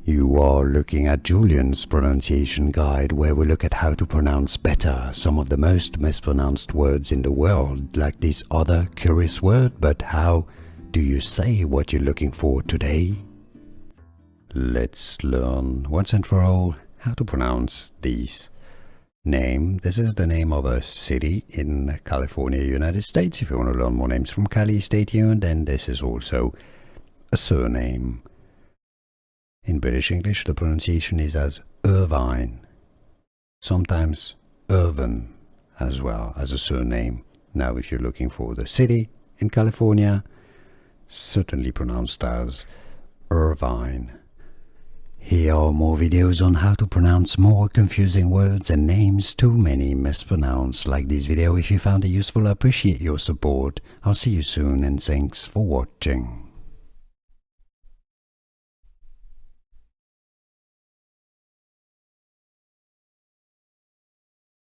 You are looking at Julian's pronunciation guide, where we look at how to pronounce better some of the most mispronounced words in the world, like this other curious word. But how do you say what you're looking for today? Let's learn once and for all how to pronounce these. Name. This is the name of a city in California, United States. If you want to learn more names from Cali, stay tuned. And this is also a surname. In British English, the pronunciation is as Irvine, sometimes Irvine as well as a surname. Now, if you're looking for the city in California, certainly pronounced as Irvine. Here are more videos on how to pronounce more confusing words and names too many mispronounced. Like this video if you found it useful. I appreciate your support. I'll see you soon and thanks for watching.